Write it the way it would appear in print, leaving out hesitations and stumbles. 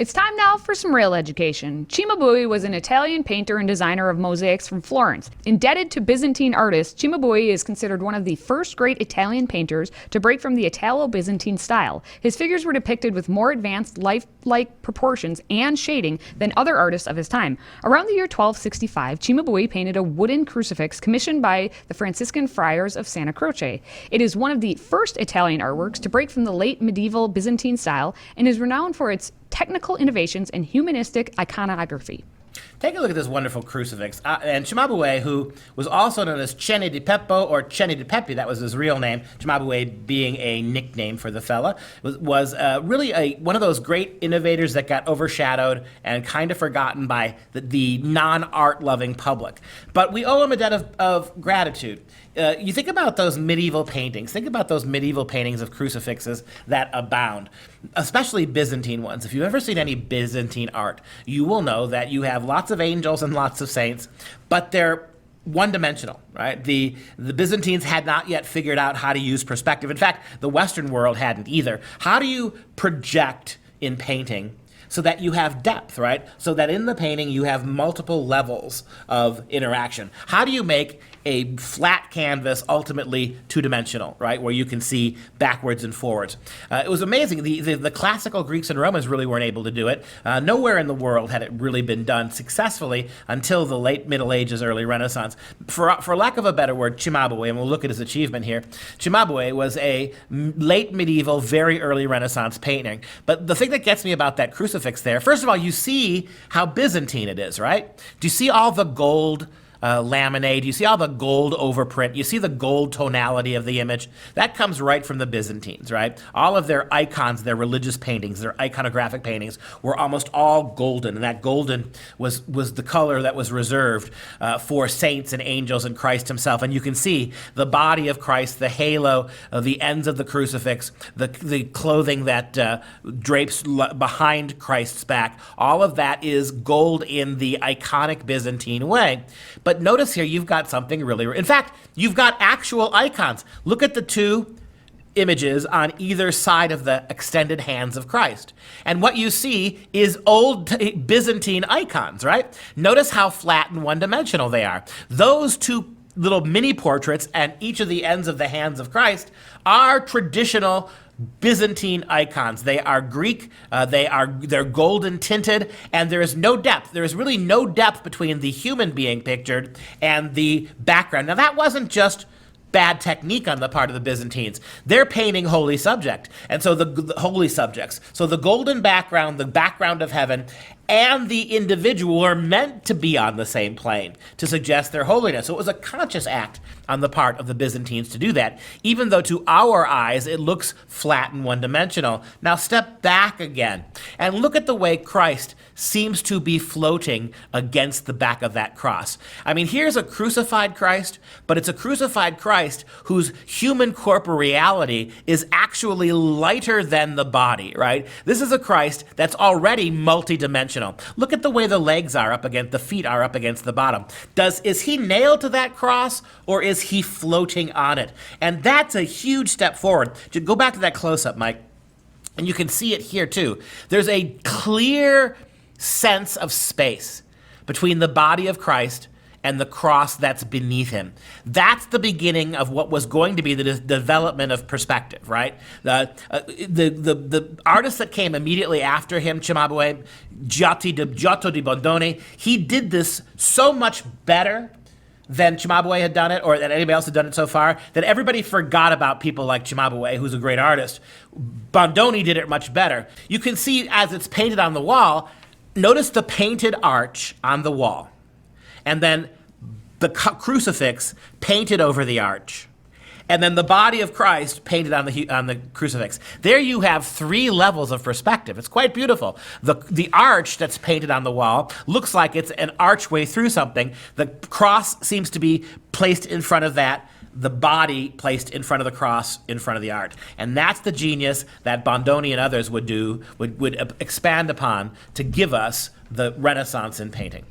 It's time now for some real education. Cimabue was an Italian painter and designer of mosaics from Florence. Indebted to Byzantine artists, Cimabue is considered one of the first great Italian painters to break from the Italo-Byzantine style. His figures were depicted with more advanced lifelike proportions and shading than other artists of his time. Around the year 1265, Cimabue painted a wooden crucifix commissioned by the Franciscan friars of Santa Croce. It is one of the first Italian artworks to break from the late medieval Byzantine style and is renowned for its technical innovations and humanistic iconography. Take a look at this wonderful crucifix. And Cimabue, who was also known as Ceni di Peppo or Ceni di Pepe, that was his real name, Cimabue being a nickname for the fella, was really one of those great innovators that got overshadowed and kind of forgotten by the non-art loving public. But we owe him a debt of gratitude. You think about those medieval paintings. Think about those medieval paintings of crucifixes that abound, especially Byzantine ones. If you've ever seen any Byzantine art, you will know that you have lots of angels and lots of saints, but they're one-dimensional, right? The Byzantines had not yet figured out how to use perspective. In fact, the Western world hadn't either. How do you project in painting so that you have depth, right? So that in the painting you have multiple levels of interaction. How do you make a flat canvas ultimately two-dimensional, right, where you can see backwards and forwards? It was amazing. The classical Greeks and Romans really weren't able to do it. Nowhere in the world had it really been done successfully until the late Middle Ages, early Renaissance. For lack of a better word, Cimabue, and we'll look at his achievement here, Cimabue was a late medieval, very early Renaissance painting. But the thing that gets me about that crucifix there, first of all, you see how Byzantine it is, right? Do you see all the gold laminate? You see all the gold overprint? You see the gold tonality of the image? That comes right from the Byzantines, right? All of their icons, their religious paintings, their iconographic paintings were almost all golden, and that golden was the color that was reserved for saints and angels and Christ himself. And you can see the body of Christ, the halo, the ends of the crucifix, the clothing that drapes behind Christ's back. All of that is gold in the iconic Byzantine way. But notice here, you've got something really, in fact, you've got actual icons. Look at the two images on either side of the extended hands of Christ. And what you see is old Byzantine icons, right? Notice how flat and one-dimensional they are. Those two little mini portraits and each of the ends of the hands of Christ are traditional Byzantine icons. They are Greek, they're golden tinted, and there is no depth. There is really no depth between the human being pictured and the background. Now that wasn't just bad technique on the part of the Byzantines. They're painting holy subject, and so the holy subjects. So the golden background, the background of heaven, and the individual are meant to be on the same plane to suggest their holiness. So it was a conscious act on the part of the Byzantines to do that, even though to our eyes it looks flat and one-dimensional. Now step back again and look at the way Christ seems to be floating against the back of that cross. I mean, here's a crucified Christ, but it's a crucified Christ whose human corporeality is actually lighter than the body, right? This is a Christ that's already multidimensional. Look at the way the legs are up against, the feet are up against the bottom. Is he nailed to that cross, or is he floating on it? And that's a huge step forward. Go back to that close-up, Mike, and you can see it here too. There's a clear sense of space between the body of Christ and the cross that's beneath him. That's the beginning of what was going to be the development of perspective, right? The artist that came immediately after him, Cimabue, Giotto di Bondone, he did this so much better than Cimabue had done it, or that anybody else had done it so far, that everybody forgot about people like Cimabue, who's a great artist. Bondone did it much better. You can see as it's painted on the wall, notice the painted arch on the wall, and then the crucifix painted over the arch, and then the body of Christ painted on the crucifix. There you have three levels of perspective. It's quite beautiful. The arch that's painted on the wall looks like it's an archway through something. The cross seems to be placed in front of that, the body placed in front of the cross, in front of the arch. And that's the genius that Bondone and others would expand upon to give us the Renaissance in painting.